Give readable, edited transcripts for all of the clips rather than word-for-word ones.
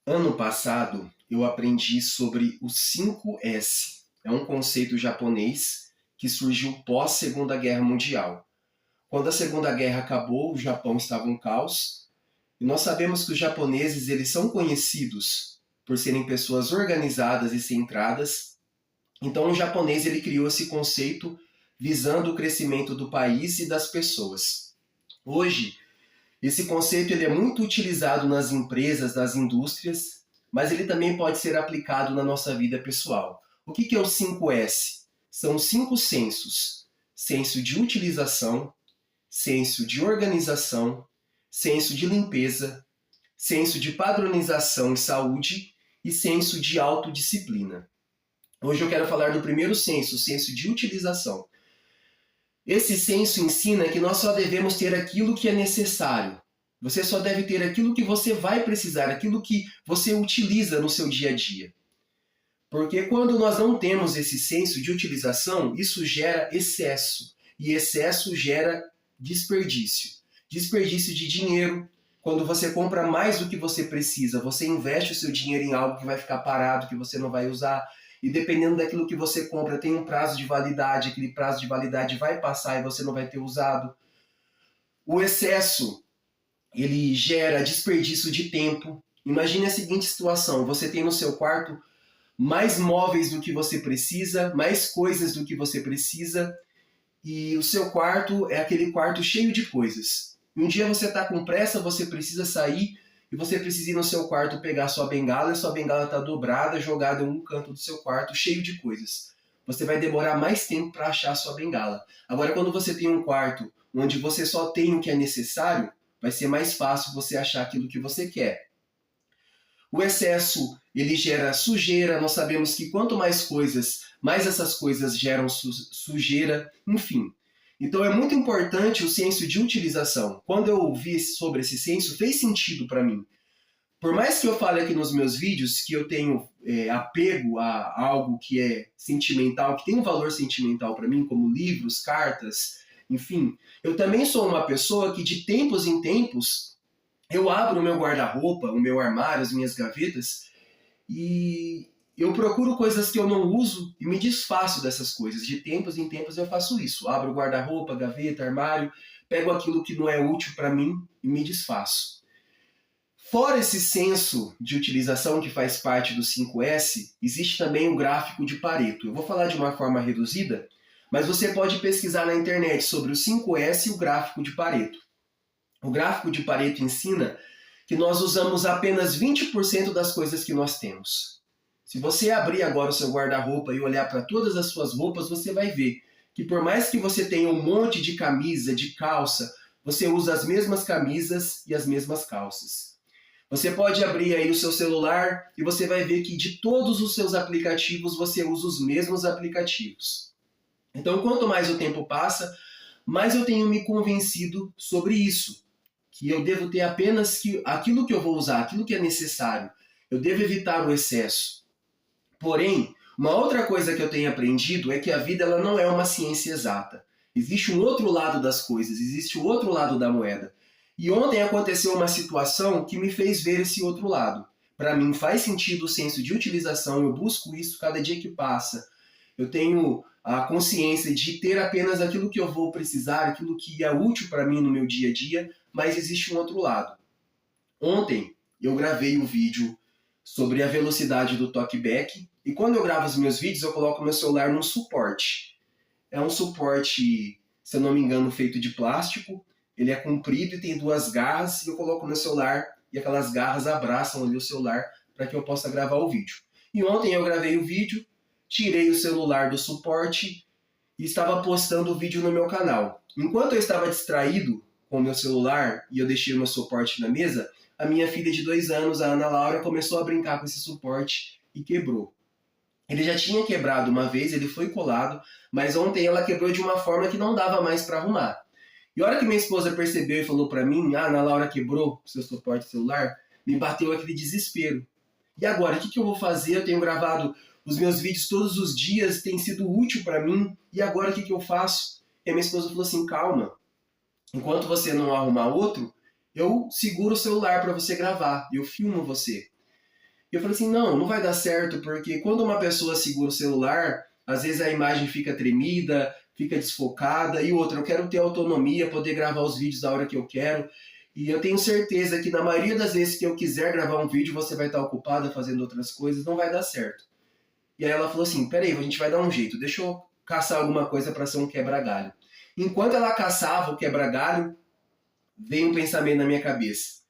Ano passado, eu aprendi sobre o 5S. É um conceito japonês que surgiu pós-Segunda Guerra Mundial. Quando a Segunda Guerra acabou, o Japão estava um caos, e nós sabemos que os japoneses eles são conhecidos por serem pessoas organizadas e centradas. Então, o japonês ele criou esse conceito visando o crescimento do país e das pessoas. Hoje, esse conceito ele é muito utilizado nas empresas, nas indústrias, mas ele também pode ser aplicado na nossa vida pessoal. O que é o 5S? São 5 sensos: senso de utilização, senso de organização, senso de limpeza, senso de padronização e saúde e senso de autodisciplina. Hoje eu quero falar do primeiro senso, o senso de utilização. Esse senso ensina que nós só devemos ter aquilo que é necessário. Você só deve ter aquilo que você vai precisar, aquilo que você utiliza no seu dia a dia. Porque quando nós não temos esse senso de utilização, isso gera excesso. E excesso gera desperdício. Desperdício de dinheiro. Quando você compra mais do que você precisa, você investe o seu dinheiro em algo que vai ficar parado, que você não vai usar. E dependendo daquilo que você compra, tem um prazo de validade, aquele prazo de validade vai passar e você não vai ter usado. O excesso, ele gera desperdício de tempo. Imagine a seguinte situação: você tem no seu quarto mais móveis do que você precisa, mais coisas do que você precisa, e o seu quarto é aquele quarto cheio de coisas. E um dia você está com pressa, você precisa sair, e você precisa ir no seu quarto pegar sua bengala, e sua bengala está dobrada, jogada em um canto do seu quarto, cheio de coisas. Você vai demorar mais tempo para achar a sua bengala. Agora, quando você tem um quarto onde você só tem o que é necessário, vai ser mais fácil você achar aquilo que você quer. O excesso, ele gera sujeira, nós sabemos que quanto mais coisas, mais essas coisas geram sujeira, enfim. Então é muito importante o senso de utilização. Quando eu ouvi sobre esse senso, fez sentido para mim. Por mais que eu fale aqui nos meus vídeos que eu tenho apego a algo que é sentimental, que tem um valor sentimental para mim, como livros, cartas, enfim, eu também sou uma pessoa que de tempos em tempos eu abro o meu guarda-roupa, o meu armário, as minhas gavetas e eu procuro coisas que eu não uso e me desfaço dessas coisas. De tempos em tempos eu faço isso. Abro o guarda-roupa, gaveta, armário, pego aquilo que não é útil para mim e me desfaço. Fora esse senso de utilização que faz parte do 5S, existe também o gráfico de Pareto. Eu vou falar de uma forma reduzida, mas você pode pesquisar na internet sobre o 5S e o gráfico de Pareto. O gráfico de Pareto ensina que nós usamos apenas 20% das coisas que nós temos. Se você abrir agora o seu guarda-roupa e olhar para todas as suas roupas, você vai ver que por mais que você tenha um monte de camisa, de calça, você usa as mesmas camisas e as mesmas calças. Você pode abrir aí o seu celular e você vai ver que de todos os seus aplicativos você usa os mesmos aplicativos. Então, quanto mais o tempo passa, mais eu tenho me convencido sobre isso, que eu devo ter apenas aquilo que eu vou usar, aquilo que é necessário. Eu devo evitar o excesso. Porém, uma outra coisa que eu tenho aprendido é que a vida ela não é uma ciência exata. Existe um outro lado das coisas, existe o outro lado da moeda. E ontem aconteceu uma situação que me fez ver esse outro lado. Para mim faz sentido o senso de utilização, eu busco isso cada dia que passa. Eu tenho a consciência de ter apenas aquilo que eu vou precisar, aquilo que é útil para mim no meu dia a dia, mas existe um outro lado. Ontem eu gravei um vídeo sobre a velocidade do talkback e quando eu gravo os meus vídeos eu coloco meu celular num suporte. É um suporte, se eu não me engano, feito de plástico. Ele é comprido e tem duas garras e eu coloco meu celular e aquelas garras abraçam ali o celular para que eu possa gravar o vídeo. E ontem eu gravei o vídeo, tirei o celular do suporte e estava postando o vídeo no meu canal. Enquanto eu estava distraído com o meu celular e eu deixei o meu suporte na mesa, a minha filha de 2 anos, a Ana Laura, começou a brincar com esse suporte e quebrou. Ele já tinha quebrado uma vez, ele foi colado, mas ontem ela quebrou de uma forma que não dava mais para arrumar. E a hora que minha esposa percebeu e falou para mim, a Ana Laura quebrou o seu suporte celular, me bateu aquele desespero. E agora, o que eu vou fazer? Eu tenho gravado os meus vídeos todos os dias, tem sido útil para mim, e agora o que eu faço? E a minha esposa falou assim, calma, enquanto você não arrumar outro, eu seguro o celular para você gravar, eu filmo você. E eu falei assim, não vai dar certo, porque quando uma pessoa segura o celular, às vezes a imagem fica tremida, fica desfocada, e outra, eu quero ter autonomia, poder gravar os vídeos da hora que eu quero, e eu tenho certeza que na maioria das vezes que eu quiser gravar um vídeo, você vai estar ocupada fazendo outras coisas, não vai dar certo. E aí ela falou assim, peraí, a gente vai dar um jeito, deixa eu caçar alguma coisa para ser um quebra-galho. Enquanto ela caçava o quebra-galho, veio um pensamento na minha cabeça.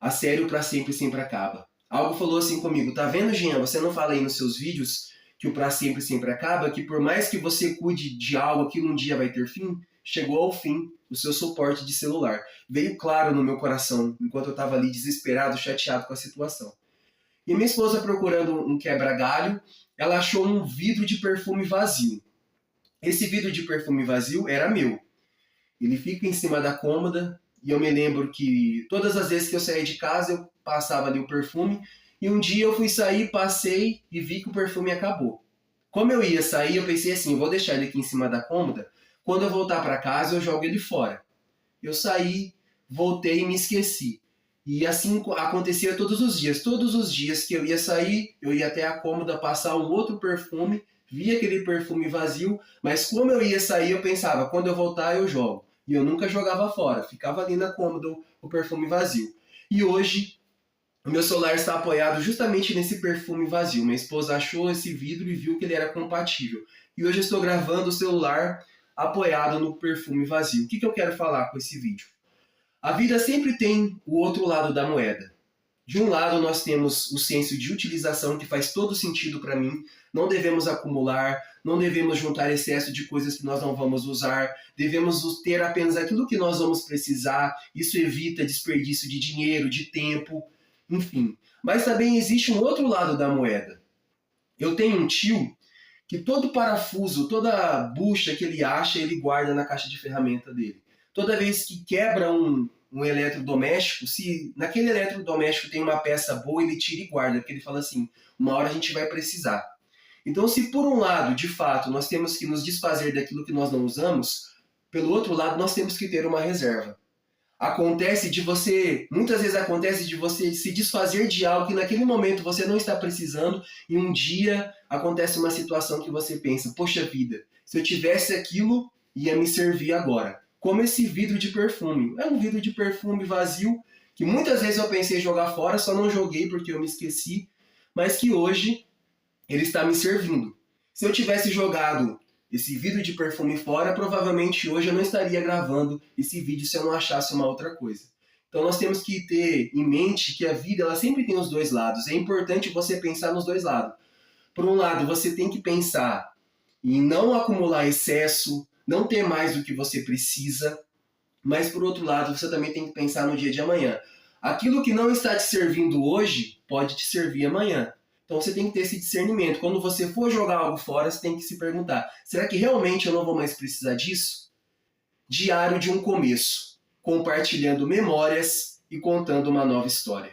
A sério pra sempre sempre acaba. Algo falou assim comigo, tá vendo, Jean? Você não fala aí nos seus vídeos que o pra sempre sempre acaba, que por mais que você cuide de algo, aquilo um dia vai ter fim? Chegou ao fim o seu suporte de celular. Veio claro no meu coração, enquanto eu estava ali desesperado, chateado com a situação. E minha esposa procurando um quebra-galho, ela achou um vidro de perfume vazio. Esse vidro de perfume vazio era meu. Ele fica em cima da cômoda, e eu me lembro que todas as vezes que eu saía de casa, eu passava ali o perfume, e um dia eu fui sair, passei e vi que o perfume acabou. Como eu ia sair, eu pensei assim, vou deixar ele aqui em cima da cômoda, quando eu voltar para casa eu jogo ele fora. Eu saí, voltei e me esqueci. E assim acontecia todos os dias. Todos os dias que eu ia sair, eu ia até a cômoda passar um outro perfume, via aquele perfume vazio, mas como eu ia sair, eu pensava, quando eu voltar eu jogo. E eu nunca jogava fora, ficava ali na cômoda o perfume vazio. E hoje, o meu celular está apoiado justamente nesse perfume vazio. Minha esposa achou esse vidro e viu que ele era compatível. E hoje eu estou gravando o celular apoiado no perfume vazio. O que eu quero falar com esse vídeo? A vida sempre tem o outro lado da moeda. De um lado, nós temos o senso de utilização, que faz todo sentido para mim. Não devemos acumular, não devemos juntar excesso de coisas que nós não vamos usar. Devemos ter apenas aquilo que nós vamos precisar. Isso evita desperdício de dinheiro, de tempo, enfim. Mas também existe um outro lado da moeda. Eu tenho um tio que todo parafuso, toda bucha que ele acha, ele guarda na caixa de ferramenta dele. Toda vez que quebra um eletrodoméstico, se naquele eletrodoméstico tem uma peça boa, ele tira e guarda, porque ele fala assim, uma hora a gente vai precisar. Então, se por um lado, de fato, nós temos que nos desfazer daquilo que nós não usamos, pelo outro lado, nós temos que ter uma reserva. Muitas vezes acontece de você se desfazer de algo que naquele momento você não está precisando e um dia acontece uma situação que você pensa, poxa vida, se eu tivesse aquilo, ia me servir agora. Como esse vidro de perfume. É um vidro de perfume vazio que muitas vezes eu pensei em jogar fora, só não joguei porque eu me esqueci, mas que hoje ele está me servindo. Se eu tivesse jogado esse vidro de perfume fora, provavelmente hoje eu não estaria gravando esse vídeo se eu não achasse uma outra coisa. Então nós temos que ter em mente que a vida ela sempre tem os dois lados. É importante você pensar nos dois lados. Por um lado, você tem que pensar em não acumular excesso, não ter mais do que você precisa, mas por outro lado, você também tem que pensar no dia de amanhã. Aquilo que não está te servindo hoje, pode te servir amanhã. Então você tem que ter esse discernimento. Quando você for jogar algo fora, você tem que se perguntar, será que realmente eu não vou mais precisar disso? Diário de um começo, compartilhando memórias e contando uma nova história.